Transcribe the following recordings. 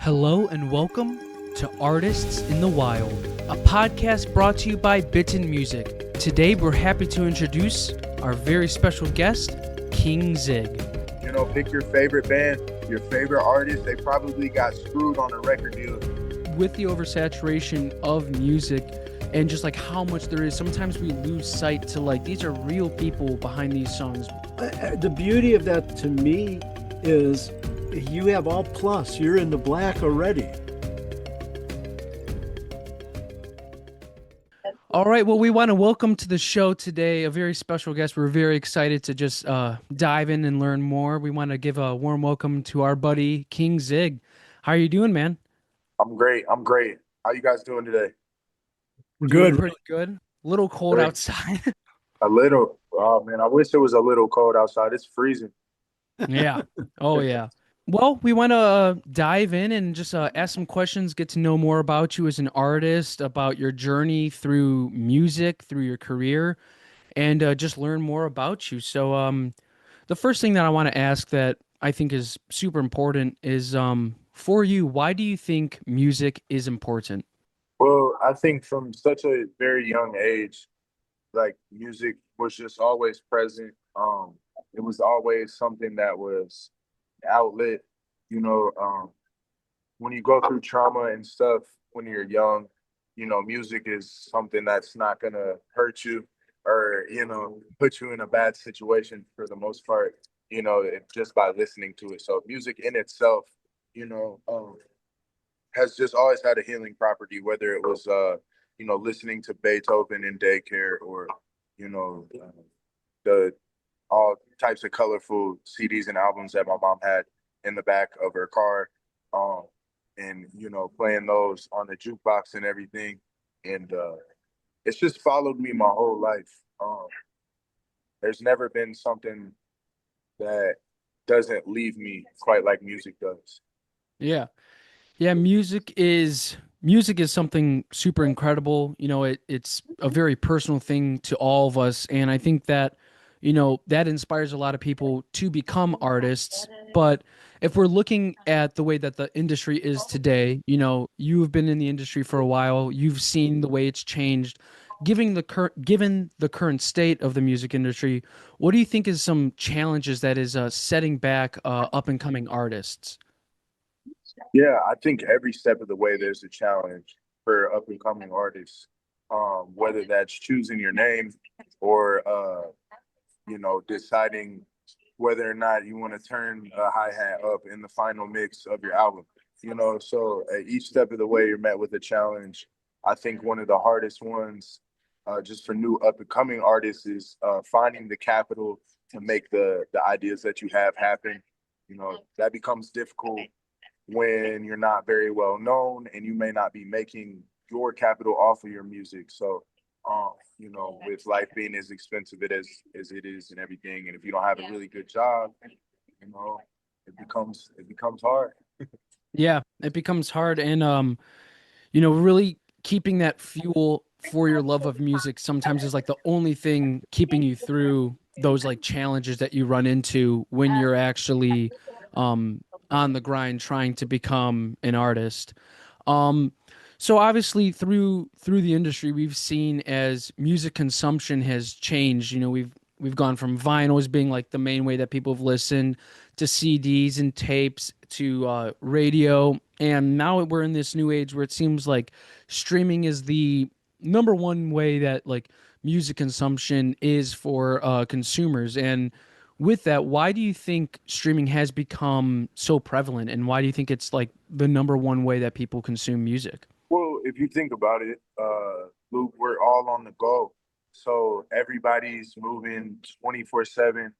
Hello and welcome to Artists in the Wild, a podcast brought to you by Bitten Music. Today we're happy to introduce our very special guest, King Zig. Pick your favorite band, your favorite artist. They probably got screwed on a record deal. With the oversaturation of music and just like how much there is, sometimes we lose sight to like these are real people behind these songs. The beauty of that to me is you have all plus. You're in the black already. All right. Well, we want to welcome to the show today a very special guest. We're very excited to just dive in and learn more. We want to give a warm welcome to our buddy, King Zig. How are you doing, man? I'm great. How you guys doing today? We're Doing good. pretty good. A little cold Great. outside. A little. Oh, man, I wish it was a little cold outside. It's freezing. Yeah. Oh, yeah. Well, we want to dive in and just ask some questions, get to know more about you as an artist, about your journey through music, through your career, and just learn more about you. So, the first thing that I want to ask that I think is super important is for you, why do you think music is important? Well, I think from such a very young age, like music was just always present. It was always something that was outlet. When you go through trauma and stuff when you're young, music is something that's not gonna hurt you or, put you in a bad situation for the most part, just by listening to it. So music in itself, you know, um, has just always had a healing property, whether it was, listening to Beethoven in daycare or, you know, the all types of colorful CDs and albums that my mom had in the back of her car, um, and playing those on the jukebox and everything, and it's just followed me my whole life. There's never been something that doesn't leave me quite like music does. Yeah. Yeah, music is something super incredible. It's a very personal thing to all of us, and I think that that inspires a lot of people to become artists. But if we're looking at the way that the industry is today, you've been in the industry for a while, you've seen the way it's changed. Given the current state of the music industry, what do you think is some challenges that is setting back up and coming artists? Yeah, I think every step of the way there's a challenge for up and coming artists. Whether that's choosing your name or deciding whether or not you want to turn a hi-hat up in the final mix of your album. So at each step of the way you're met with a challenge. I think one of the hardest ones, just for new up and coming artists, is finding the capital to make the ideas that you have happen. That becomes difficult when you're not very well known and you may not be making your capital off of your music. So, with life being as expensive as it is and everything, and if you don't have a really good job, you know, it becomes hard. Yeah, it becomes hard, and really keeping that fuel for your love of music sometimes is like the only thing keeping you through those like challenges that you run into when you're actually um on the grind trying to become an artist. Um so obviously through the industry we've seen as music consumption has changed. We've gone from vinyl as being like the main way that people have listened to CDs and tapes to radio, and now we're in this new age where it seems like streaming is the number one way that like music consumption is for consumers. And with that, why do you think streaming has become so prevalent, and why do you think it's like the number one way that people consume music? Well, if you think about it, Luke, we're all on the go. So everybody's moving 24/7.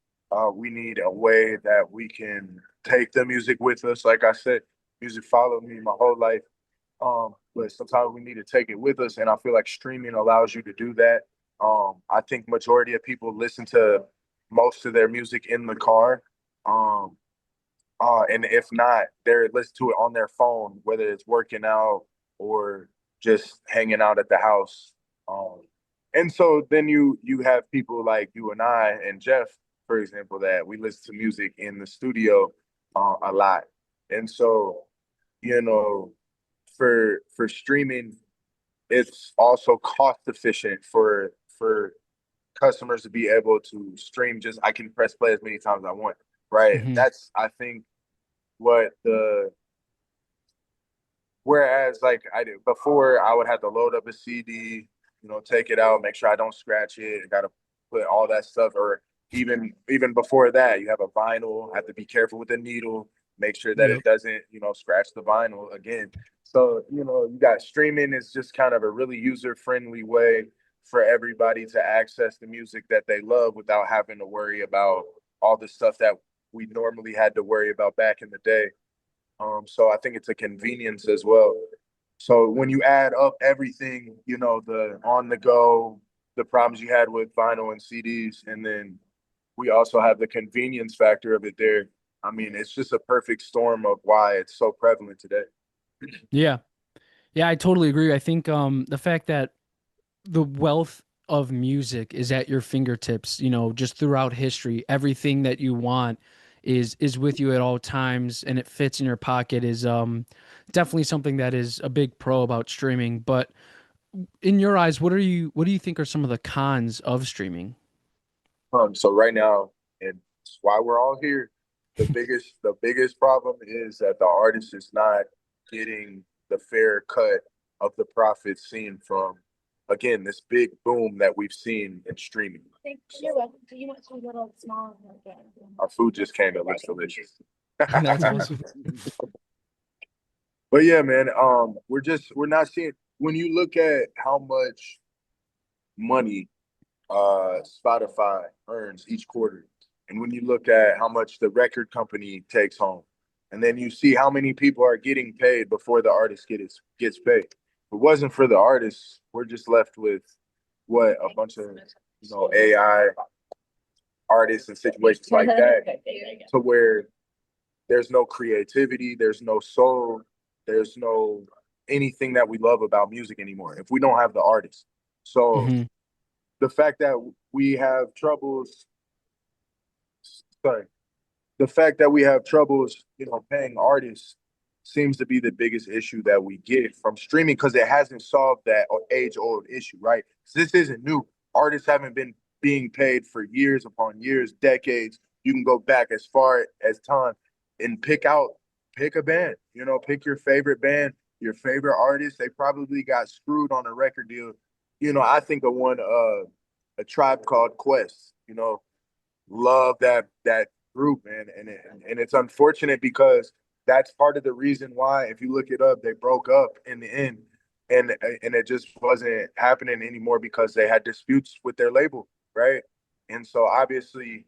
We need a way that we can take the music with us. Like I said, music followed me my whole life. But sometimes we need to take it with us, and I feel like streaming allows you to do that. I think majority of people listen to most of their music in the car. Um, and if not, they're listening to it on their phone, whether it's working out or just hanging out at the house. Um, and so then you have people like you and I and Jeff, for example, that we listen to music in the studio a lot. And so you know, for streaming, it's also cost efficient for customers to be able to stream. Just I can press play as many times as I want, right? Hmm. That's I think what the whereas like I did before, I would have to load up a CD, take it out, make sure I don't scratch it. I gotta put all that stuff, or even before that, you have a vinyl, have to be careful with the needle, make sure that it Yep. doesn't, scratch the vinyl again. So, you got streaming is just kind of a really user-friendly way for everybody to access the music that they love without having to worry about all the stuff that we normally had to worry about back in the day. So I think it's a convenience as well. So when you add up everything, the on the go, the problems you had with vinyl and CDs, and then we also have the convenience factor of it there. I mean, it's just a perfect storm of why it's so prevalent today. Yeah. Yeah, I totally agree. I think the fact that the wealth of music is at your fingertips, just throughout history, everything that you want is with you at all times and it fits in your pocket is definitely something that is a big pro about streaming. But in your eyes, what do you think are some of the cons of streaming? So right now, and it's why we're all here, the biggest problem is that the artist is not getting the fair cut of the profits seen from, again, this big boom that we've seen in streaming. You're welcome. Do you want to little small? Our food just came. It looks delicious. That's awesome. But yeah, man, we're not seeing, when you look at how much money Spotify earns each quarter. And when you look at how much the record company takes home, and then you see how many people are getting paid before the artist gets paid. If it wasn't for the artists, we're just left with what a bunch of AI artists and situations like that, to where there's no creativity, there's no soul, there's no anything that we love about music anymore if we don't have the artists. So Hmm. the fact that we have troubles, sorry, the fact that we have troubles, paying artists seems to be the biggest issue that we get from streaming, because it hasn't solved that age old issue, right? This isn't new. Artists haven't been being paid for years upon years, decades. You can go back as far as time and pick a band, pick your favorite band, your favorite artist. They probably got screwed on a record deal. I think of one, a Tribe Called Quest, love that group, man, and it's unfortunate because that's part of the reason why, if you look it up, they broke up in the end, and it just wasn't happening anymore because they had disputes with their label, right? And so obviously,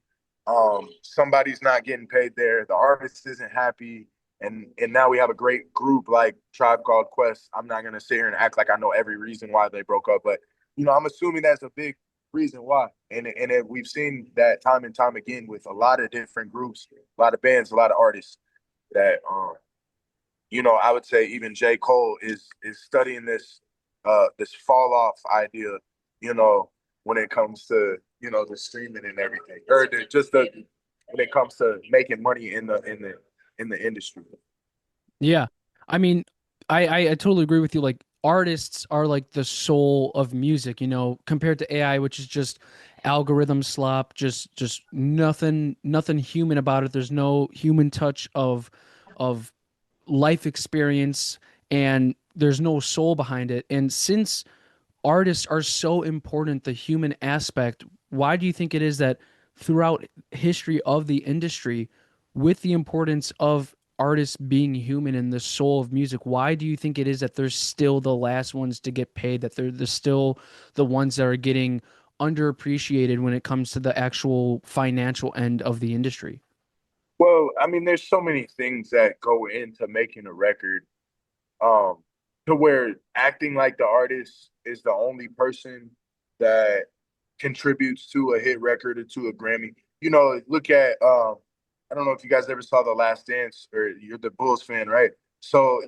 somebody's not getting paid there. The artist isn't happy, and now we have a great group like Tribe Called Quest. I'm not gonna sit here and act like I know every reason why they broke up, but I'm assuming that's a big reason why. We've seen that time and time again with a lot of different groups, a lot of bands, a lot of artists that I would say even J. Cole is studying this fall off idea, you know, when it comes to, the streaming and everything. Or just the when it comes to making money in the industry. Yeah. I mean, I totally agree with you. Like artists are like the soul of music, compared to AI, which is just algorithm slop, just nothing human about it. There's no human touch of life experience and there's no soul behind it. And since artists are so important, the human aspect, why do you think it is that throughout history of the industry, with the importance of artists being human and the soul of music, why do you think it is that they're still the last ones to get paid, that they're still the ones that are getting underappreciated when it comes to the actual financial end of the industry? Well, I mean, there's so many things that go into making a record, um, to where acting like the artist is the only person that contributes to a hit record or to a Grammy. Look at, I don't know if you guys ever saw The Last Dance, or you're the Bulls fan, right? So,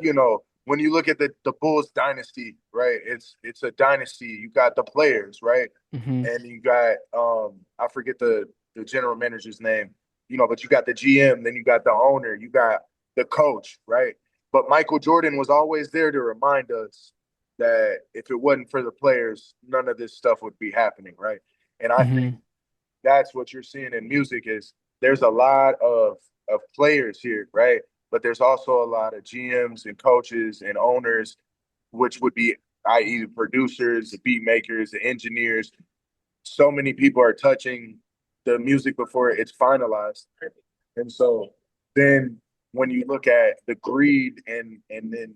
when you look at the Bulls dynasty, right? It's a dynasty. You got the players, right? Hmm. And you got, I forget the general manager's name, but you got the GM, then you got the owner, you got the coach, right? But Michael Jordan was always there to remind us that if it wasn't for the players, none of this stuff would be happening, right? And I think Hmm. that's what you're seeing in music is there's a lot of players here, right? But there's also a lot of GMs and coaches and owners, which would be i.e. the producers, the beat makers, the engineers. So many people are touching the music before it's finalized. And so then when you look at the greed and then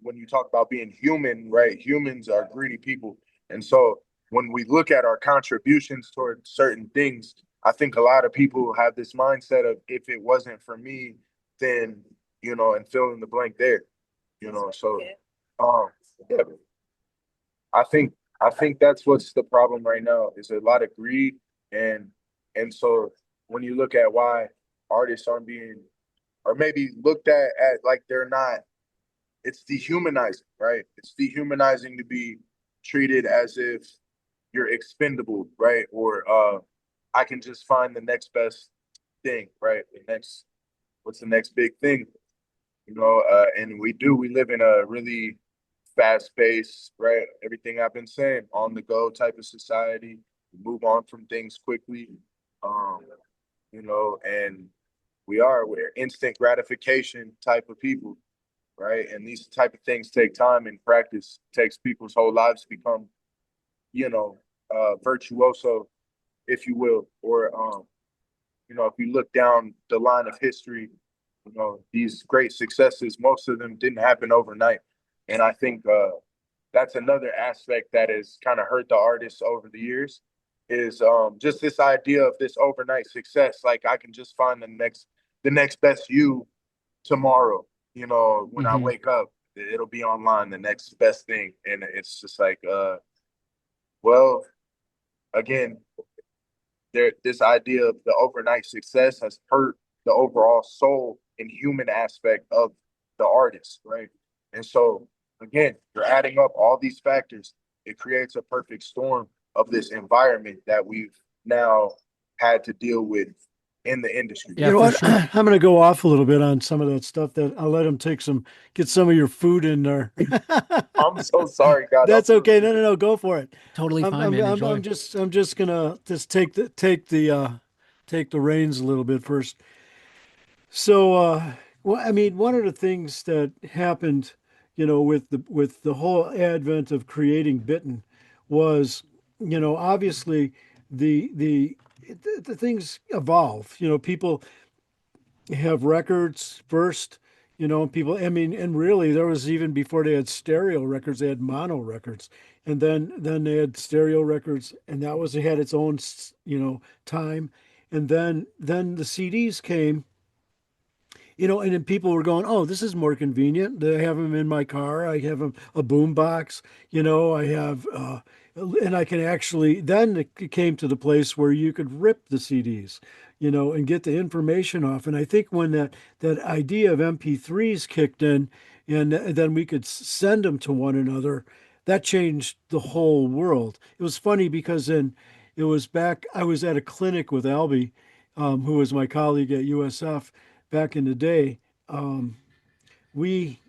when you talk about being human, right? Humans are greedy people. And so when we look at our contributions toward certain things, I think a lot of people have this mindset of if it wasn't for me, then and fill in the blank there. So um yeah, I think I think that's what's the problem right now is a lot of greed and and so when you look at why artists aren't being or maybe looked at like they're not, it's dehumanizing, right? It's dehumanizing to be treated as if you're expendable, right? Or I can just find the next best thing, right? What's the next big thing? And we live in a really fast pace, right? Everything I've been saying, on the go type of society. We move on from things quickly. Um, and we're instant gratification type of people, right? And these type of things take time and practice. It takes people's whole lives to become, virtuoso, if you will, or if you look down the line of history, these great successes, most of them didn't happen overnight. And I think that's another aspect that has kind of hurt the artists over the years is just this idea of this overnight success. Like I can just find the next best you tomorrow. When I Hmm. wake up, it'll be online, the next best thing. And it's just like, well, again, this idea of the overnight success has hurt the overall soul and human aspect of the artist, right? And so again, you're adding up all these factors. It creates a perfect storm of this environment that we've now had to deal with in the industry. You Yeah, know for what? sure. I'm going to go off a little bit on some of that stuff. That I'll let him get some of your food in there. I'm so sorry, God. I'm That's okay. No, repeating. no, no. Go for it. Totally fine, man. Enjoy. I'm just gonna just take the reins a little bit first. So, well, I mean, one of the things that happened, with the whole advent of creating Bitten was, obviously the things evolve. People have records first, people, I mean, and really there was even before they had stereo records, they had mono records. And then they had stereo records, and that was, it had its own, time. And then the CDs came, and then people were going, "Oh, this is more convenient. I have them in my car. I have a boom box. I have, and I can actually." Then it came to the place where you could rip the CDs, and get the information off. And I think when that idea of MP3s kicked in, and then we could send them to one another, that changed the whole world. It was funny because then it was back. I was at a clinic with Albie, who was my colleague at USF back in the day. Um, we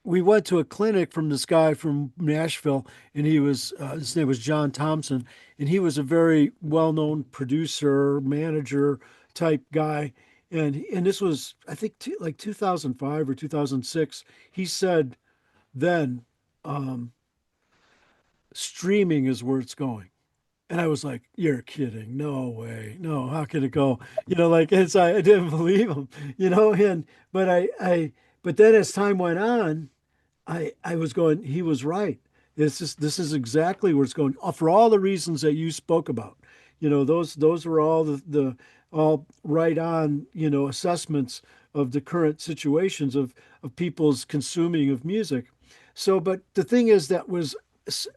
we went to a clinic from this guy from Nashville, and his name was John Thompson, and he was a very well-known producer, manager type guy. And this was, I think, like 2005 or 2006. He said then, um, streaming is where it's going. And I was like, "You're kidding. No way. No, how can it go?" Like, I didn't believe him, and but but then as time went on, I was going, he was right. This is exactly where it's going, for all the reasons that you spoke about. Those were all the all right on, assessments of the current situations of people's consuming of music. So, but the thing is, that was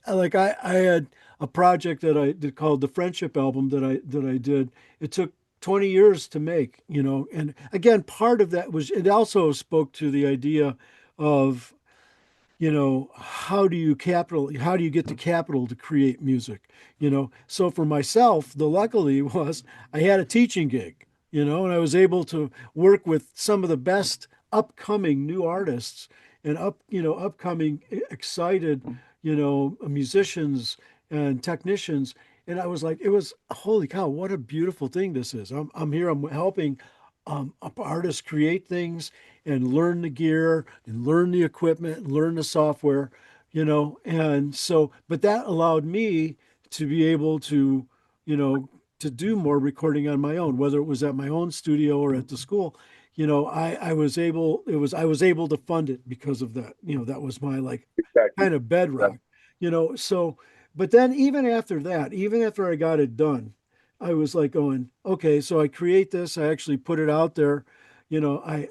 like, I had a project that I did called the Friendship Album that I did. It took 20 years to make, and again, part of that was, it also spoke to the idea of, how do you get the capital to create music? So for myself, the luckily was I had a teaching gig, and I was able to work with some of the best upcoming new artists and upcoming excited, musicians and technicians. And I was like, it was holy cow, what a beautiful thing this is. I'm here, I'm helping artists create things and learn the gear and learn the equipment and learn the software, and so, but that allowed me to be able to, you know, to do more recording on my own, whether it was at my own studio or at the school. I was able to fund it because of that. That was my like Exactly. kind of bedrock, so, but then even after that, even after I got it done, I was like going, okay, so I create this, I actually put it out there. I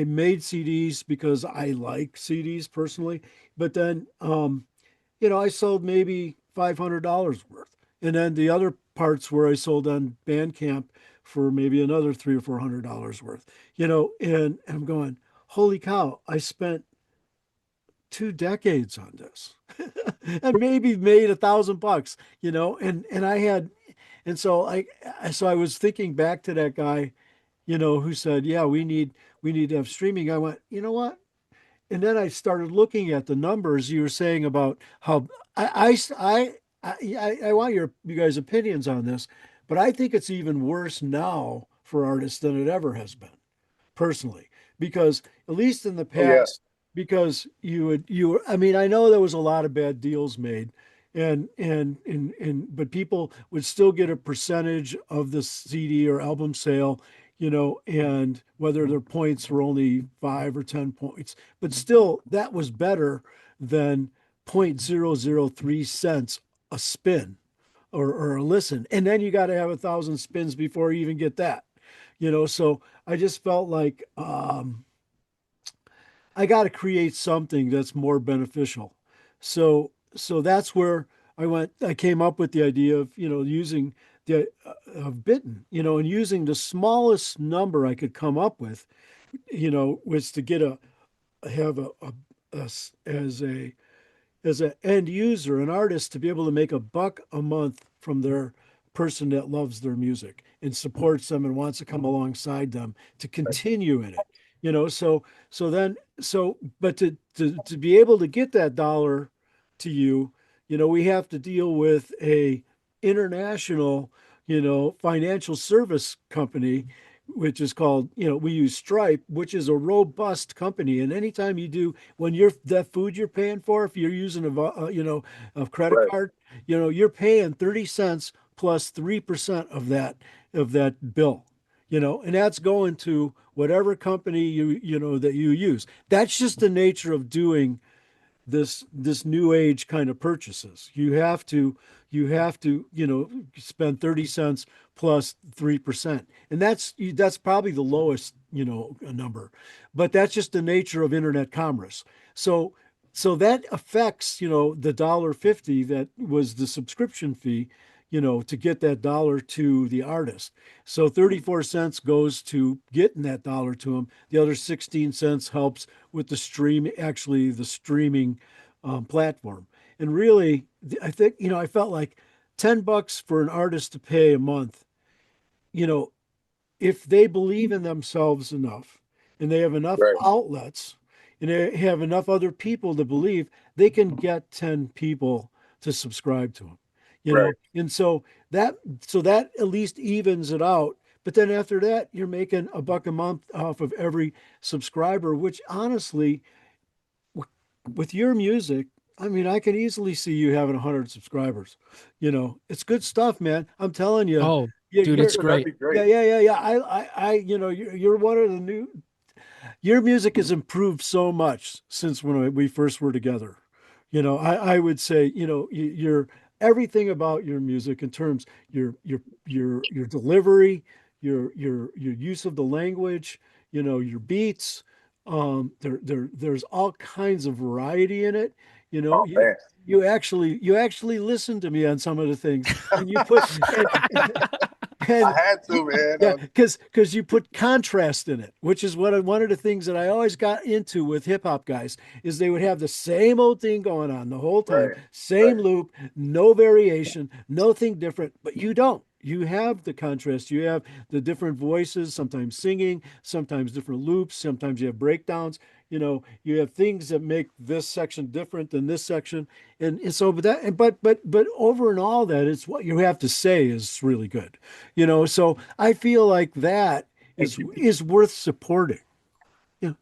made CDs because I like CDs personally, but then I sold maybe $500 worth. And then the other parts where I sold on Bandcamp for maybe another $300 or $400 worth, and I'm going, holy cow, I spent 2 decades on this and maybe made $1,000, and I had, and so I was thinking back to that guy, who said, yeah, we need to have streaming. I went, you know what? And then I started looking at the numbers you were saying about how I want you guys' opinions on this, but I think it's even worse now for artists than it ever has been, personally, because at least in the Oh yeah. past, because I mean, I know there was a lot of bad deals made, and but people would still get a percentage of the CD or album sale, and whether their points were only 5 or 10 points, but still that was better than 0.003 cents a spin or a listen. And then you got to have 1,000 spins before you even get that, so I just felt like I got to create something that's more beneficial. So that's where I came up with the idea of, using the of Bitten, and using the smallest number I could come up with, was to get have as an end user, an artist, to be able to make $1 a month from their person that loves their music and supports them and wants to come alongside them to continue in it. But to be able to get that dollar to you, we have to deal with a international, financial service company, which is called, we use Stripe, which is a robust company. And anytime you do, when you're that food you're paying for, if you're using a credit Right. card, you're paying 30 cents plus 3% of that bill, and that's going to whatever company that you use. That's just the nature of doing this new age kind of purchases. You have to spend 30 cents plus 3%. And that's probably the lowest, number. But that's just the nature of internet commerce. So that affects, the $1.50 that was the subscription fee, to get that dollar to the artist. So 34 cents goes to getting that dollar to him. The other 16 cents helps with actually the streaming platform. And really, I think, I felt like $10 for an artist to pay a month, you know, if they believe in themselves enough and they have enough Right. outlets and they have enough other people to believe, they can get 10 people to subscribe to them, Right. and so that at least evens it out. But then after that, you're making $1 a month off of every subscriber, which honestly, with your music, I mean, I can easily see you having 100 subscribers. It's good stuff, man. I'm telling you, Oh, you- dude, you're, it's Yeah, that'd great. be yeah, great. yeah, yeah, yeah. You're one of the new. Your music has improved so much since when we first were together. I would say, you're everything about your music in terms your delivery, your use of the language, your beats. There's all kinds of variety in it. You know, Oh you man. you actually listen to me on some of the things, and you put and I had to, man. yeah, because you put contrast in it, which is one of the things that I always got into with hip hop guys is they would have the same old thing going on the whole time, Right. same Right. loop, no variation, nothing different, but you don't. you have the contrast. You have the different voices, sometimes singing, sometimes different loops, sometimes you have breakdowns. You have things that make this section different than this section, and so but over and all that, it's what you have to say is really good. So I feel like that Thank is you. is worth supporting.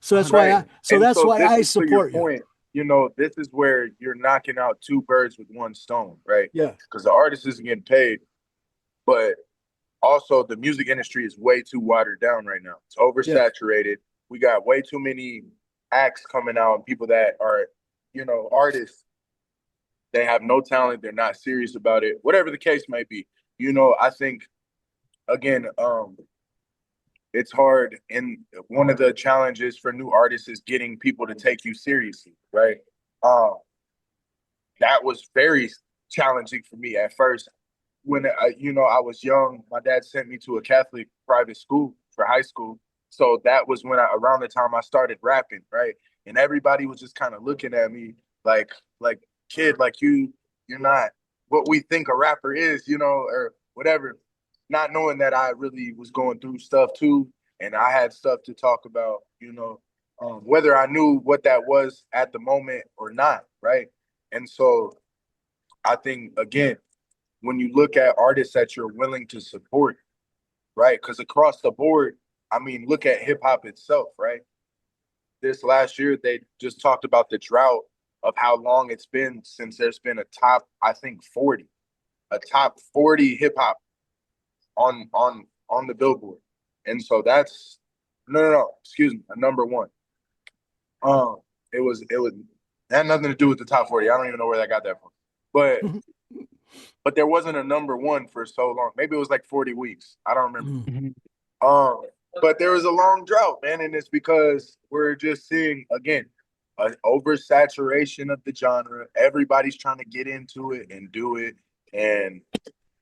So that's why Right. I so And that's so why this I is to your support you. point, this is where you're knocking out two birds with one stone, right? Yeah. Because the artist isn't getting paid, but also the music industry is way too watered down right now. It's Yeah. oversaturated. We got way too many acts coming out and people that are, artists. They have no talent. They're not serious about it. Whatever the case may be. I think again, it's hard. And one of the challenges for new artists is getting people to take you seriously, right? Um, that was very challenging for me at first. When I was young, my dad sent me to a Catholic private school for high school. So that was around the time I started rapping, right? And everybody was just kind of looking at me like, like kid, like you're not what we think a rapper is, or whatever. Not knowing that I really was going through stuff too, and I had stuff to talk about, whether I knew what that was at the moment or not, right? And so I think again, when you look at artists that you're willing to support, right? Because across the board, I mean, look at hip hop itself, right? This last year, they just talked about the drought of how long it's been since there's been a top, I think, 40, a top 40 hip hop on the Billboard, and so that's no, excuse me, a number one. Um, it was had nothing to do with the top 40. I don't even know where that got that from, but there wasn't a number one for so long. Maybe it was like 40 weeks. I don't remember. Mhm. Um, but there was a long drought, man, and it's because we're just seeing again an oversaturation of the genre. Everybody's trying to get into it and do it, and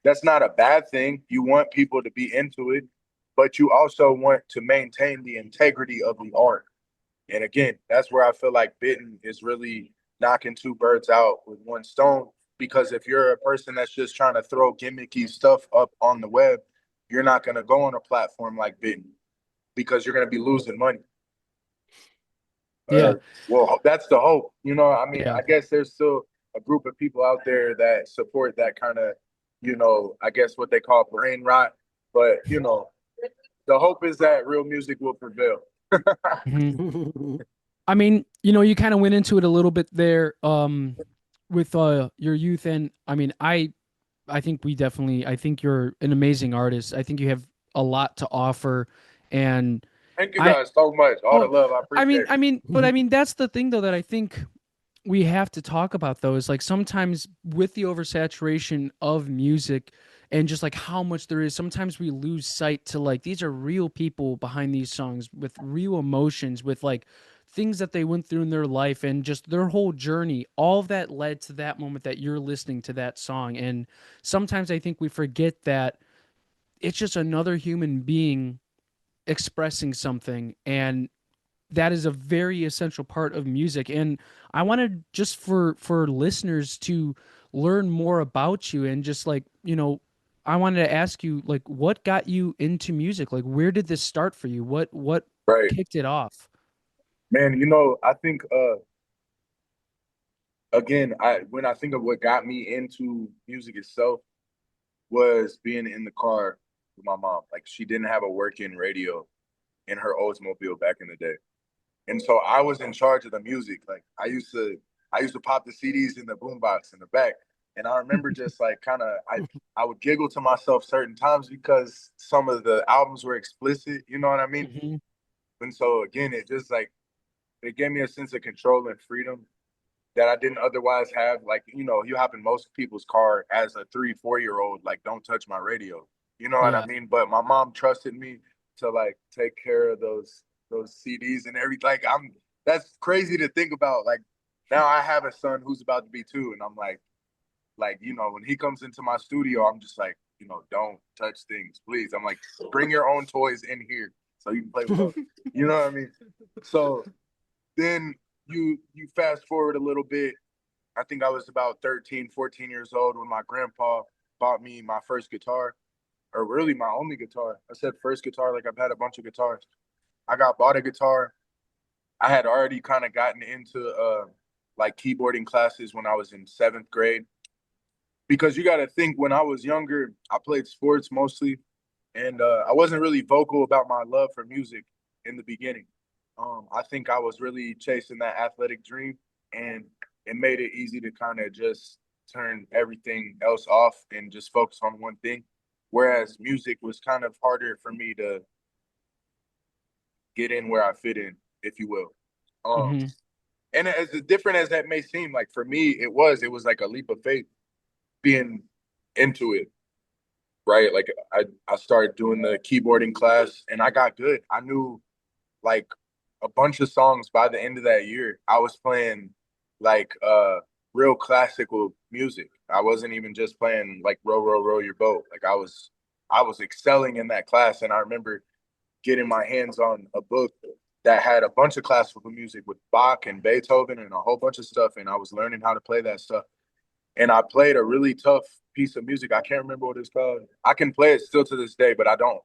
that's not a bad thing. You want people to be into it, but you also want to maintain the integrity of the art. And again, that's where I feel like Bitten is really knocking two birds out with one stone. Because if you're a person that's just trying to throw gimmicky stuff up on the web, you're not going to go on a platform like Bitten because you're going to be losing money. Yeah. Well, that's the hope. I mean, Yeah. I guess there's still a group of people out there that support that kind of, I guess what they call brain rot. But, the hope is that real music will prevail. Mhm. I mean, you kind of went into it a little bit there with your youth, and I mean, I think I think you're an amazing artist. I think you have a lot to offer, and Thank you I guys so much. All the oh, love. I appreciate it. but I mean that's the thing though that I think we have to talk about though is like sometimes with the oversaturation of music and just like how much there is, sometimes we lose sight to like these are real people behind these songs with real emotions, with like things that they went through in their life and just their whole journey. All of that led to that moment that you're listening to that song. And sometimes I think we forget that it's just another human being expressing something, and that is a very essential part of music. And I wanted just for listeners to learn more about you and just like I wanted to ask you like what got you into music, like where did this start for you, what Right. kicked it off? Man, I think again, I when I think of what got me into music itself was being in the car with my mom. Like she didn't have a working radio in her Oldsmobile back in the day. And so I was in charge of the music. Like I used to pop the CDs in the boombox in the back. And I remember just like kind of I would giggle to myself certain times because some of the albums were explicit, you know what I mean? Hmm. And so again, it just like it gave me a sense of control and freedom that I didn't otherwise have. Like, you hop in most people's car as a 3, 4 year old, like, don't touch my radio. You know what I Yeah. mean? But my mom trusted me to like take care of those CDs and everything. Like that's crazy to think about. Like now I have a son who's about to be 2, and I'm like, when he comes into my studio, I'm just like, don't touch things, please. I'm like, bring your own toys in here so you can play with those. You know what I mean? So then you fast forward a little bit. I think I was about 13, 14 years old when my grandpa bought me my first guitar. or really my only guitar. I said first guitar, like I've had a bunch of guitars. I got bought a guitar. I had already kind of gotten into like keyboarding classes when I was in seventh grade. Because you got to think when I was younger, I played sports mostly, and I wasn't really vocal about my love for music in the beginning. I think I was really chasing that athletic dream, and it made it easy to kind of just turn everything else off and just focus on one thing. Whereas music was kind of harder for me to get in where I fit in, if you will. Um, Hmm. and as different as that may seem, like for me, it was like a leap of faith being into it, right? Like I started doing the keyboarding class and I got good. I knew like a bunch of songs by the end of that year. I was playing like real classical music. I wasn't even just playing like row row row your boat. Like I was excelling in that class and I remember getting my hands on a book that had a bunch of classical music with Bach and Beethoven and a whole bunch of stuff and I was learning how to play that stuff and I played a really tough piece of music. I can't remember what it's called. I can play it still to this day, but I don't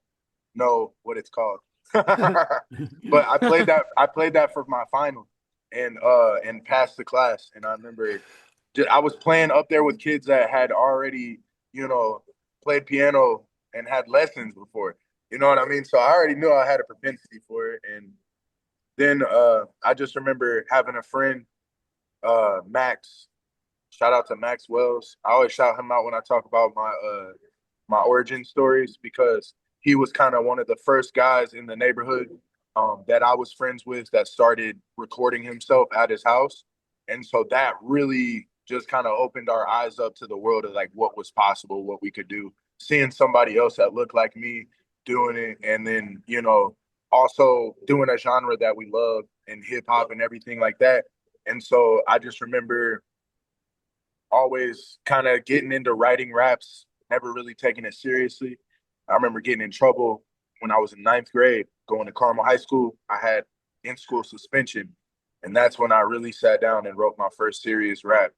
know what it's called. But I played that for my final and passed the class. And I remember I was playing up there with kids that had already, you know, played piano and had lessons before. You know what I mean? So I already knew I had a propensity for it. And then I just remember having a friend, Max. Shout out to Max Wells. I always shout him out when I talk about my origin stories because he was kind of one of the first guys in the neighborhood that I was friends with that started recording himself at his house, and so that really just kind of opened our eyes up to the world of like what was possible, what we could do. Seeing somebody else that looked like me doing it, and then also doing a genre that we love and hip hop and everything like that. And so I just remember always kind of getting into writing raps, never really taking it seriously. I remember getting in trouble when I was in ninth grade, going to Carmel High School. I had in school suspension. And that's when I really sat down and wrote my first serious rap.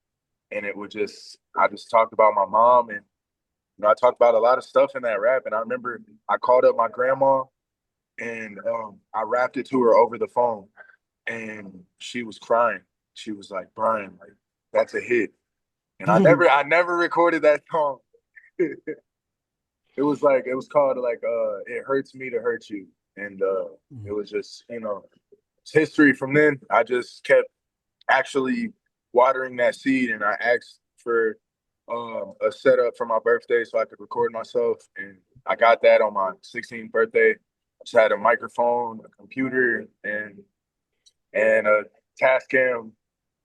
And it was I just talked about my mom and, I talked about a lot of stuff in that rap. And I remember I called up my grandma and I rapped it to her over the phone. And she was crying. She was like, Brian, like, that's a hit. And I never recorded that song. It was called like It Hurts Me to Hurt You. And it was just, it's history from then. I just kept actually watering that seed and I asked for a setup for my birthday so I could record myself. And I got that on my 16th birthday. I just had a microphone, a computer, and a Tascam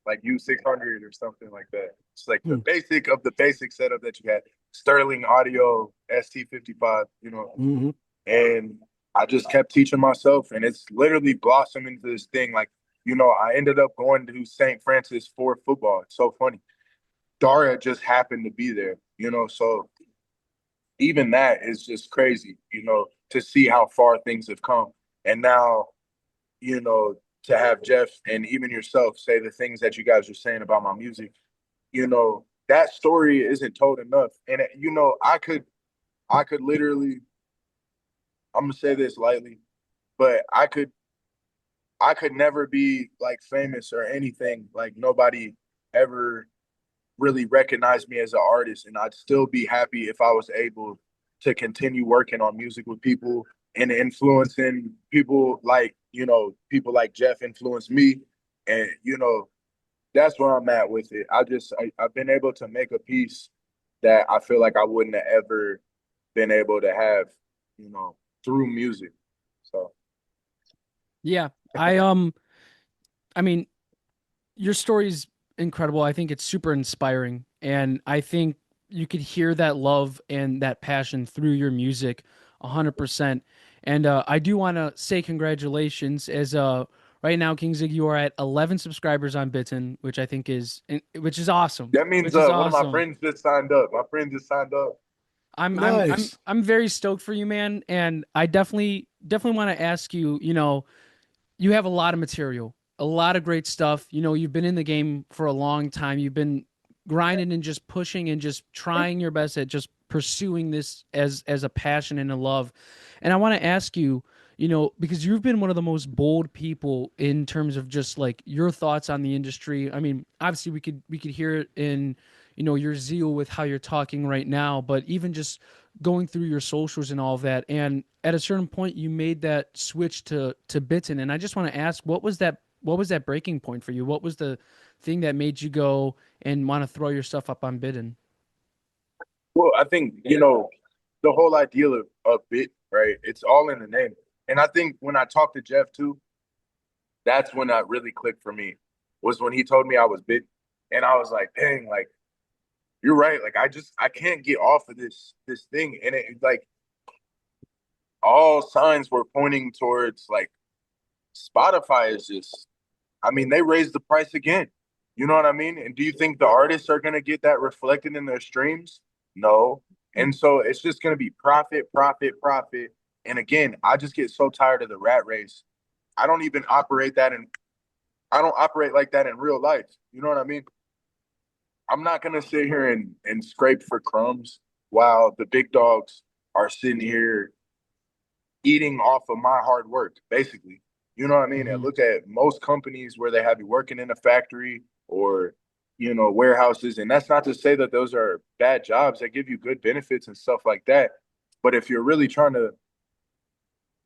like U600 or something like that. It's like the basic of the basic setup that you had. Sterling Audio ST55. Mhm. And I just kept teaching myself, and it's literally blossomed into this thing. Like, I ended up going to St. Francis for football. It's so funny. Daria just happened to be there, so even that is just crazy, to see how far things have come. And now, you know, to have Jeff and even yourself say the things that you guys are saying about my music, that story isn't told enough. And I could literally, I'm gonna say this lightly, but I could never be like famous or anything. Like nobody ever really recognized me as an artist, and I'd still be happy if I was able to continue working on music with people and influencing people like people like Jeff influenced me, and that's where I'm at with it. I've been able to make a piece that I feel like I wouldn't have ever been able to have, you know, through music. So Yeah. I mean, your story's incredible. I think it's super inspiring. And I think you could hear that love and that passion through your music 100%. And I do want to say congratulations as right now, King Zig, you are at 11 subscribers on Bitten, which is awesome. that means Which is one of my awesome. friends just signed up. My friend just signed up. Nice. I'm very stoked for you, man. And I definitely want to ask you, you have a lot of material, a lot of great stuff. You've been in the game for a long time. You've been grinding and just pushing and just trying your best at just pursuing this as a passion and a love. And I want to ask you, because you've been one of the most bold people in terms of just like your thoughts on the industry. I mean, obviously we could hear it in, your zeal with how you're talking right now, but even just going through your socials and all of that. And at a certain point you made that switch to Bitten. And I just want to ask, what was that breaking point for you? What was the thing that made you go and want to throw your stuff up on Bitten? Well, I think, the whole idea of bit, right? It's all in the name. And I think when I talked to Jeff too, that's when that really clicked for me, was when he told me I was bit. And I was like, dang, like, you're right. Like, I can't get off of this thing. And it like all signs were pointing towards like Spotify is just, I mean, they raised the price again. You know what I mean? And do you think the artists are going to get that reflected in their streams? No. And so it's just going to be profit, profit, profit. And again, I just get so tired of the rat race. I don't even operate that in, I don't operate like that in real life. You know what I mean? I'm not going to sit here and scrape for crumbs while the big dogs are sitting here eating off of my hard work, basically. You know what I mean? And Mm-hmm. look at most companies where they have you working in a factory or, warehouses. And that's not to say that those are bad jobs. They give you good benefits and stuff like that. But if you're really trying to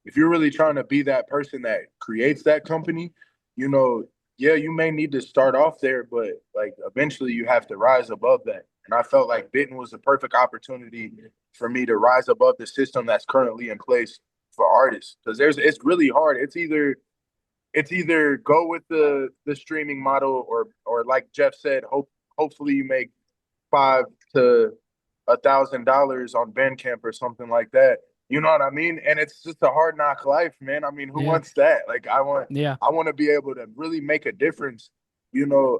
be that person that creates that company, you know, yeah, you may need to start off there, but like eventually you have to rise above that. And I felt like Bitten was the perfect opportunity for me to rise above the system that's currently in place for artists. Because it's really hard. It's either go with the streaming model or like Jeff said, hopefully you make $500 to $1,000 on Bandcamp or something like that. You know what I mean? And it's just a hard knock life, man. I mean, who Yeah. wants that? Like I want Yeah. I want to be able to really make a difference, you know.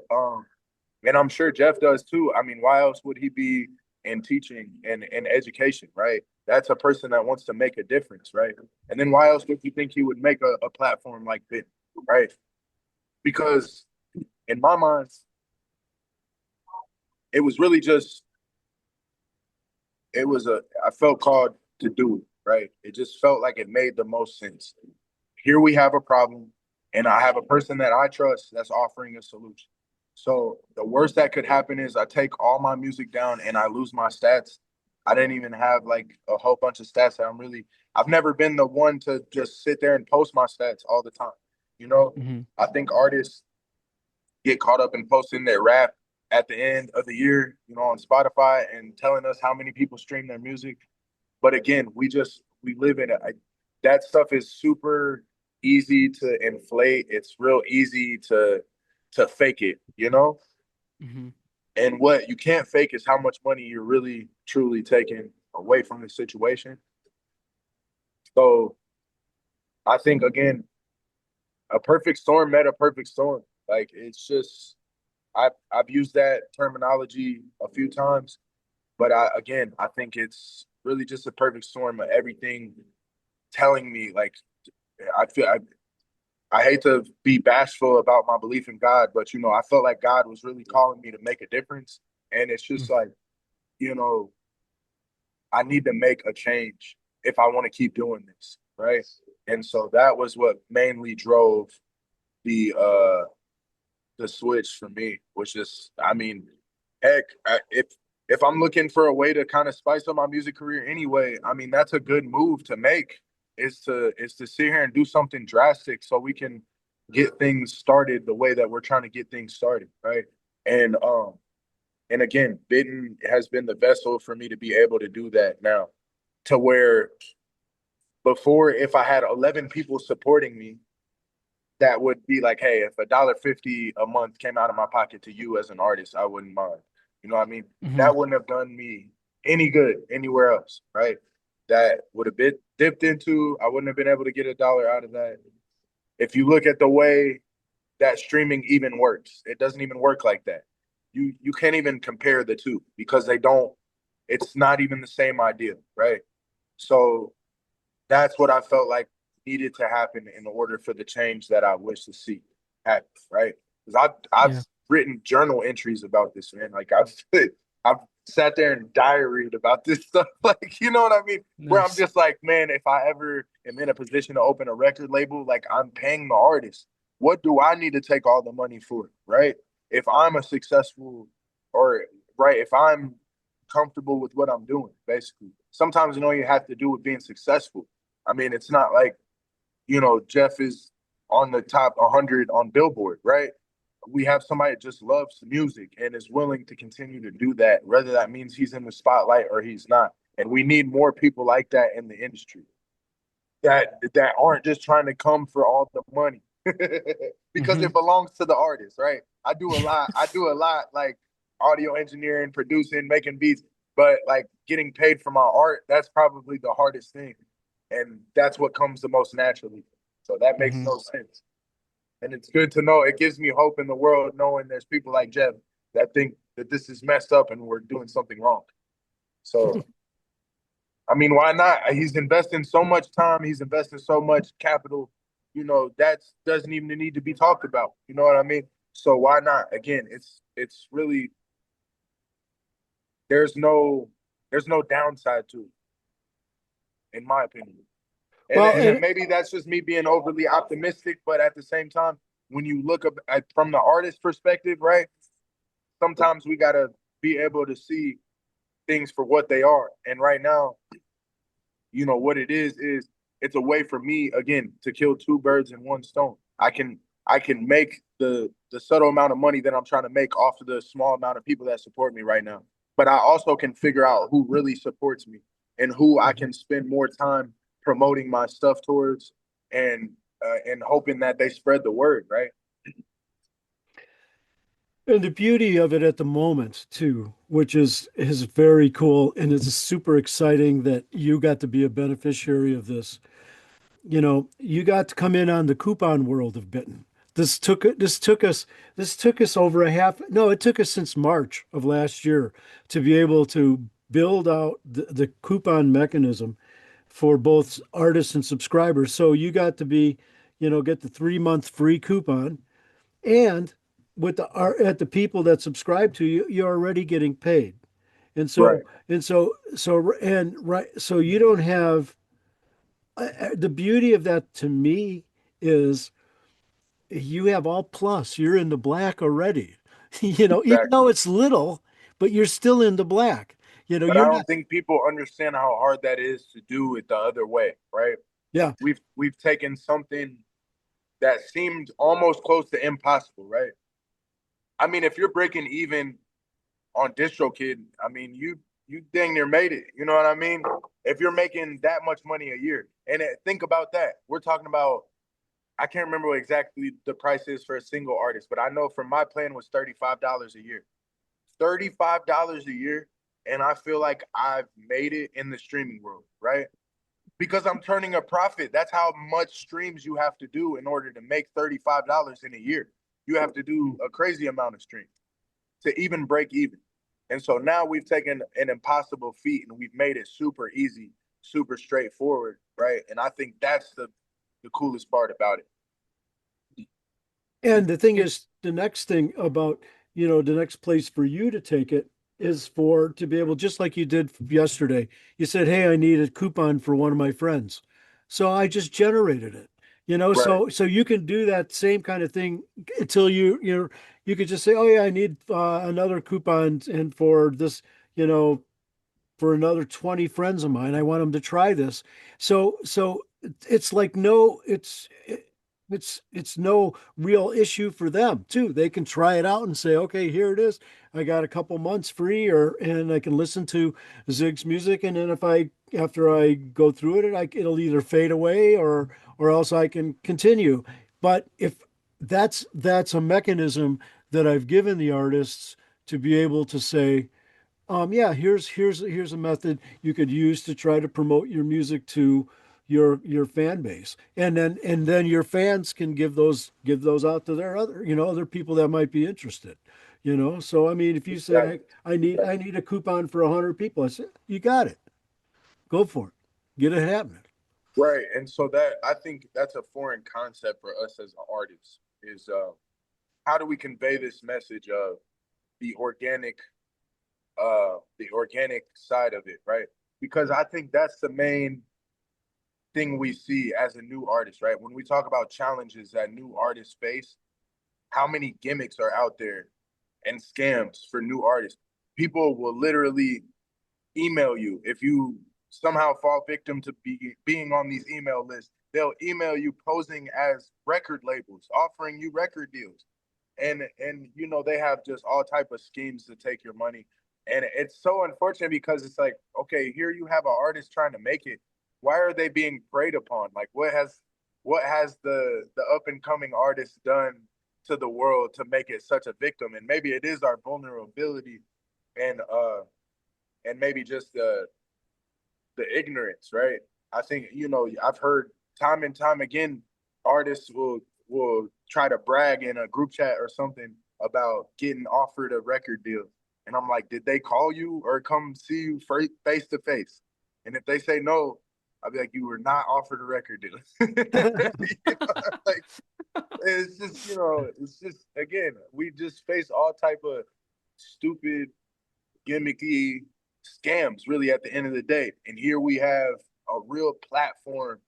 And I'm sure Jeff does too. I mean, why else would he be in teaching and education, right? That's a person that wants to make a difference, right? And then why else would you think he would make a platform like this, right? Because in my mind, it was really just I felt called to do it, right? It just felt like it made the most sense. Here we have a problem, and I have a person that I trust that's offering a solution. So the worst that could happen is I take all my music down and I lose my stats. I didn't even have like a whole bunch of stats that I've never been the one to just sit there and post my stats all the time. You know, Mm-hmm. I think artists get caught up in posting their rap at the end of the year, on Spotify and telling us how many people stream their music. But again, we live in that stuff is super easy to inflate. It's real easy to fake it. Mm-hmm. And what you can't fake is how much money you're really truly taking away from the situation. So I think again, a perfect storm met a perfect storm. Like it's just I've used that terminology a few times, but I think it's really just a perfect storm of everything telling me like I feel I hate to be bashful about my belief in God, but I felt like God was really calling me to make a difference. And it's just like, you know, I need to make a change if I want to keep doing this. Right. And so that was what mainly drove the the switch for me, which is, I mean, heck, if I'm looking for a way to kind of spice up my music career anyway, I mean that's a good move to make is to sit here and do something drastic so we can get things started the way that we're trying to get things started, right? And and again, Bitten has been the vessel for me to be able to do that now, to where before if I had 11 people supporting me, that would be like, hey, if $1.50 a month came out of my pocket to you as an artist, I wouldn't mind. You know what I mean? Mm-hmm. That wouldn't have done me any good anywhere else, right? That would have been dipped into. I wouldn't have been able to get $1 out of that. If you look at the way that streaming even works, it doesn't even work like that. You can't even compare the two because they don't. It's not even the same idea, right? So that's what I felt like needed to happen in order for the change that I wish to see happen, right? Because I've Yeah. written journal entries about this, man. Like I've sat there and diaried about this stuff. Like, you know what I mean? Where I'm Nice. just like, man, if I ever am in a position to open a record label, like I'm paying the artist. What do I need to take all the money for? Right? If I'm a successful or right, if I'm comfortable with what I'm doing, basically. Sometimes you know you have to do with being successful. I mean, it's not like, Jeff is on the top 100 on Billboard, right? We have somebody that just loves music and is willing to continue to do that, whether that means he's in the spotlight or he's not. And we need more people like that in the industry that aren't just trying to come for all the money because Hmm. it belongs to the artist, right? I do a lot. I do a lot like audio engineering, producing, making beats, but like getting paid for my art, that's probably the hardest thing. And that's what comes the most naturally. So that makes Hmm. no sense. And it's good to know. It gives me hope in the world knowing there's people like Jeff that think that this is messed up and we're doing something wrong. So, I mean, why not? He's investing so much time. He's investing so much capital. That doesn't even need to be talked about. You know what I mean? So why not? Again, it's really there's no there's no downside to it, in my opinion. And Well, and and maybe that's just me being overly optimistic, but at the same time, when you look up from the artist perspective, right? Sometimes we gotta be able to see things for what they are. And right now, what it is it's a way for me again to kill two birds in one stone. I can make the subtle amount of money that I'm trying to make off of the small amount of people that support me right now. But I also can figure out who really supports me and who I Hmm. can spend more time promoting my stuff towards and hoping that they spread the word, right? and the beauty of it at the moment too, which is very cool, and it's super exciting that you got to be a beneficiary of this. You got to come in on the coupon world of Bitten. This took us over a half. No, it took us since March of last year to be able to build out the coupon mechanism for both artists and subscribers. So you got to get the 3 month free coupon, and with at the people that subscribe to you, you're already getting paid. And Right. so so you don't have the beauty of that to me is you have all plus. You're in the black already. Even Exactly. though it's little, but you're still in the black. But I You're don't not. think people understand how hard that is to do it the other way, right? Yeah, We've taken something that seemed almost close to impossible, right? I mean, if you're breaking even on DistroKid, I mean, you dang near made it. You know what I mean? If you're making that much money a year, and think about that, we're talking about. I can't remember what exactly the price is for a single artist, but I know from my plan was $35 a year. $35 a year, and I feel like I've made it in the streaming world, right? Because I'm turning a profit. That's how much streams you have to do in order to make $35 in a year. You have to do a crazy amount of streams to even break even. And so now we've taken an impossible feat and we've made it super easy, super straightforward, right? And I think that's the coolest part about it. and the thing is, the next thing about, the next place for you to take it is for to be able, just like you did yesterday. You said, "Hey, I need a coupon for one of my friends." So I just generated it. Right. So you can do that same kind of thing until you could just say, "Oh yeah, I need another coupon and for this, you know, for another 20 friends of mine. I want them to try this." So it's like it's no real issue for them too. They can try it out and say, "Okay, here it is. I got a couple months free, and I can listen to Zig's music, and then if I after I go through it, it'll either fade away or else I can continue." But if that's a mechanism that I've given the artists to be able to say, yeah, here's a method you could use to try to promote your music to your fan base, and then your fans can give those out to their other people that might be interested. So I mean, if you say, Exactly. I need a coupon for 100 people, I said, you got it, go for it, get it happening. Right. And so that I think that's a foreign concept for us as artists is how do we convey this message of the organic the organic side of it, right? Because I think that's the main thing we see as a new artist, right? When we talk about challenges that new artists face, how many gimmicks are out there and scams for new artists? People will literally email you if you somehow fall victim to being on these email lists. They'll email you posing as record labels, offering you record deals, and you know they have just all type of schemes to take your money, and it's so unfortunate because it's like, okay, here you have an artist trying to make it. Why are they being preyed upon? Like, what has the up and coming artist done to the world to make it such a victim? And maybe it is our vulnerability, and maybe just the ignorance, right? I think, you know, I've heard time and time again, artists will try to brag in a group chat or something about getting offered a record deal. And I'm like, did they call you or come see you face to face? And if they say no, I'll be like, you were not offered a record deal. You know, like, it's just, you know, it's just, again, we just face all type of stupid, gimmicky scams really at the end of the day. And here we have a real platform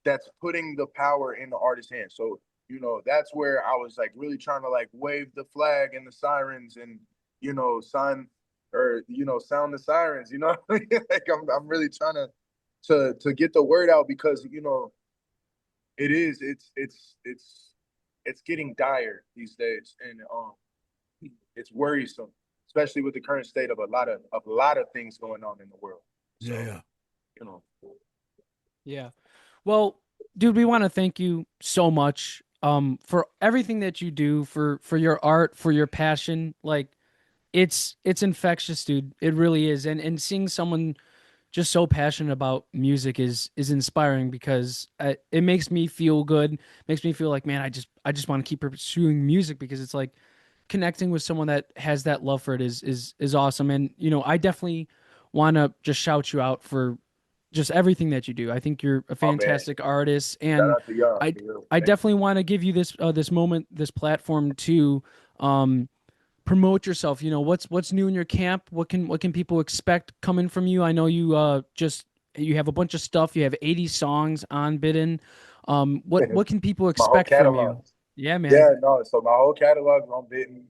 that's putting the power in the artist's hands. So, you know, that's where I was like really trying to like wave the flag and the sirens and, you know, sound the sirens, you know. Like I'm really trying to get the word out because, you know, it's getting dire these days, and it's worrisome, especially with the current state of a lot of things going on in the world. Yeah, So, yeah. you know, Yeah. Well, dude, we want to thank you so much for everything that you do, for your art, for your passion. Like it's infectious, dude. It really is. And seeing someone just so passionate about music is inspiring because it makes me feel good. Makes me feel like, man, I just want to keep pursuing music because it's like connecting with someone that has that love for it is awesome. And you know, I definitely want to just shout you out for just everything that you do. I think you're a oh man, fantastic artist, shout and out to y'all I for real. I Thank definitely want to give you this moment, this platform to um promote yourself. You know, what's new in your camp? What can people expect coming from you? I know you just you have a bunch of stuff. You have 80 songs on Bitten. What you. can people My whole expect from catalog. you? Yeah, man. Yeah, no. So my whole catalog is on Bitten,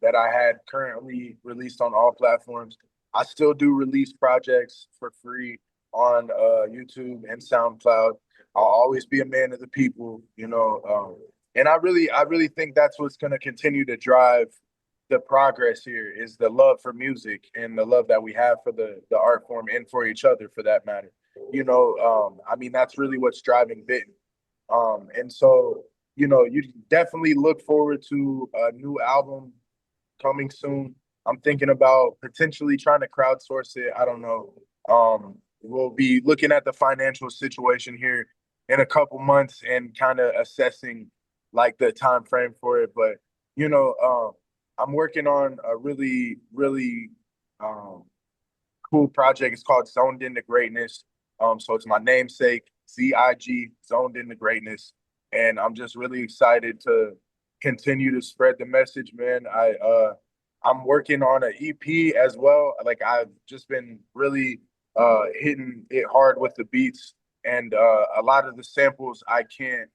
that I had currently released on all platforms. I still do release projects for free on YouTube and SoundCloud. I'll always be a man of the people, you know. And I really think that's what's going to continue to drive the progress here is the love for music and the love that we have for the art form and for each other, for that matter. You know, I mean, that's really what's driving Bitten. And so, you know, you definitely look forward to a new album coming soon. I'm thinking about potentially trying to crowdsource it. I don't know. We'll be looking at the financial situation here in a couple months and kind of assessing like the time frame for it. But you know, I'm working on a really, really um, cool project. It's called Zoned into Greatness. So it's my namesake, ZIG, Zoned into Greatness, and I'm just really excited to continue to spread the message, man. I'm working on an EP as well. Like I've just been really hitting it hard with the beats, and a lot of the samples I can't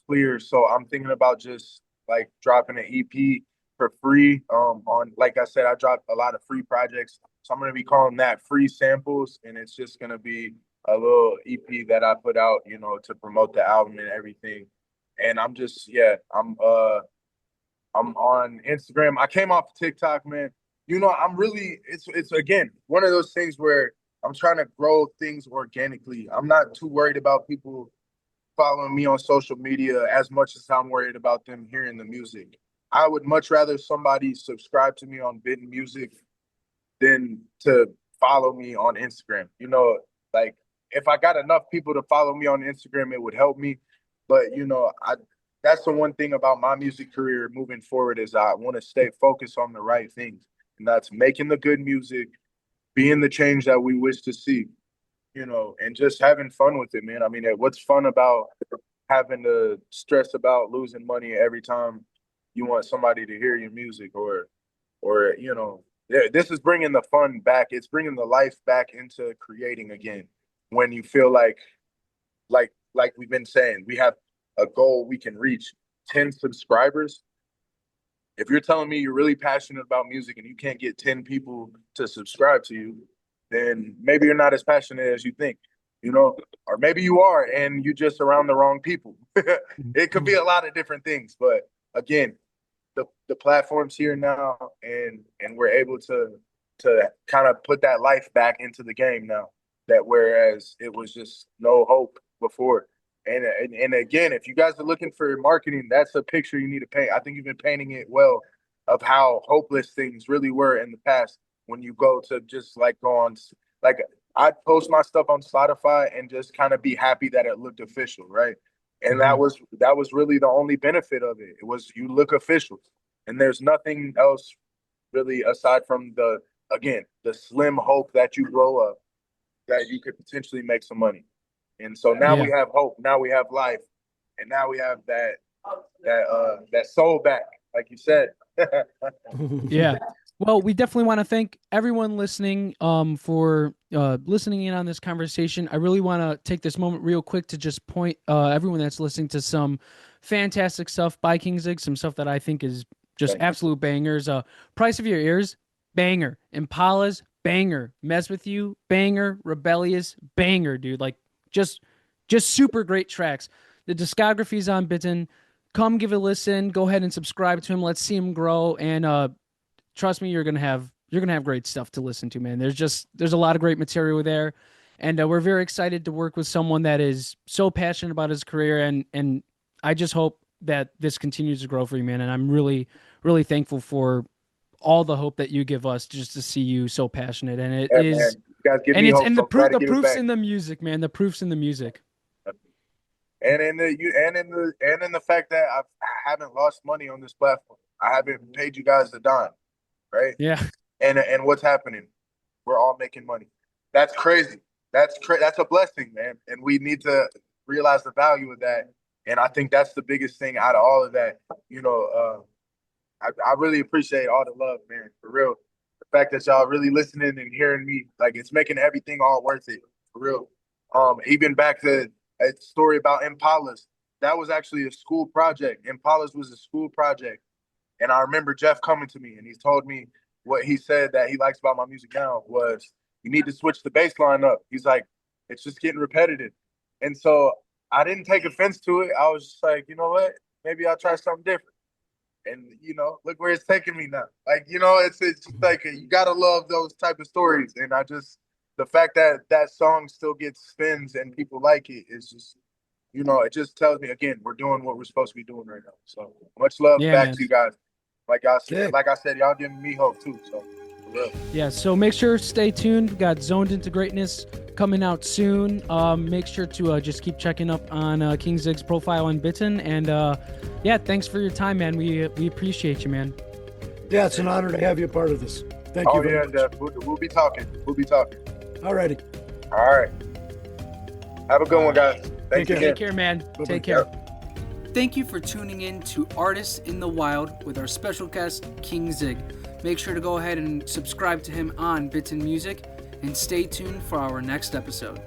clear. So I'm thinking about just like dropping an EP for free. On like I said, I dropped a lot of free projects, so I'm gonna be calling that free samples, and it's just gonna be a little EP that I put out, you know, to promote the album and everything. And I'm just, yeah, I'm on Instagram. I came off TikTok, man. You know, I'm really it's again one of those things where I'm trying to grow things organically. I'm not too worried about people following me on social media as much as I'm worried about them hearing the music. I would much rather somebody subscribe to me on Bitten Music than to follow me on Instagram. You know, like if I got enough people to follow me on Instagram, it would help me. But you know, I that's the one thing about my music career moving forward is I want to stay focused on the right things. And that's making the good music, being the change that we wish to see, you know, and just having fun with it, man. I mean, what's fun about having to stress about losing money every time you want somebody to hear your music, or yeah, this is bringing the fun back. It's bringing the life back into creating again. When you feel like we've been saying, we have a goal we can reach 10 subscribers. If you're telling me you're really passionate about music and you can't get 10 people to subscribe to you, then maybe you're not as passionate as you think, or maybe you are and you just around the wrong people. It could be a lot of different things, but again, the platform's here now, and we're able to kind of put that life back into the game now. That whereas it was just no hope before. And again, if you guys are looking for marketing, that's a picture you need to paint. I think you've been painting it well of how hopeless things really were in the past when you go to just like go on, like I'd post my stuff on Spotify and just kind of be happy that it looked official, right? And Mhm. that was really the only benefit of it. It was you look official, and there's nothing else really aside from the slim hope that you grow up, that you could potentially make some money. And so now Yeah. we have hope, now we have life, and now we have that soul back, like you said. Yeah. Well, we definitely want to thank everyone listening for listening in on this conversation. I really want to take this moment real quick to just point everyone that's listening to some fantastic stuff by King Zig, some stuff that I think is just Thank you. absolute bangers. Price of Your Ears, banger. Impala's, banger. Mess With You, banger. Rebellious, banger, dude. Like just super great tracks. The discography's on Bitten. Come give it a listen. Go ahead and subscribe to him. Let's see him grow. And trust me, you're gonna have great stuff to listen to, man. There's a lot of great material there, and we're very excited to work with someone that is so passionate about his career. And I just hope that this continues to grow for you, man. And I'm really thankful for all the hope that you give us just to see you so passionate. And it Yeah, is, man, you guys give and me it's hope, and so I'm glad to the give it proof's back. in the music, man. The proof's in the music. And in the fact that I haven't lost money on this platform. I haven't paid you guys a dime, right? Yeah. And what's happening? We're all making money. That's crazy. That's a blessing, man. And we need to realize the value of that. And I think that's the biggest thing out of all of that. I really appreciate all the love, man. For real. The fact that y'all really listening and hearing me, like it's making everything all worth it. For real. Even back to a story about Impalas. That was actually a school project. Impalas was a school project. And I remember Jeff coming to me and he told me what he said that he likes about my music now was you need to switch the bass line up. He's like, it's just getting repetitive. And so I didn't take offense to it. I was just like, you know what? Maybe I'll try something different. And look where it's taking me now. Like, it's just like you gotta love those type of stories. And the fact that that song still gets spins and people like it is just, it just tells me again we're doing what we're supposed to be doing right now. So much love Yeah, back man. to you guys. Okay. Like I said, y'all giving me hope too. So for real. Yeah, so make sure stay tuned. We got Zoned Into Greatness coming out soon. Make sure to just keep checking up on King Zig's profile on Bitten. And yeah, thanks for your time, man. We appreciate you, man. Yeah, it's an honor to have you a part of this. Thank you Oh very yeah, much. Jeff. We'll be talking. We'll be talking. All righty. All right. Have a good one, guys. Thanks care. again. Take care, man. Bye-bye. Take care. Yep. Thank you for tuning in to Artists in the Wild with our special guest, King Zig. Make sure to go ahead and subscribe to him on Bitten Music and stay tuned for our next episode.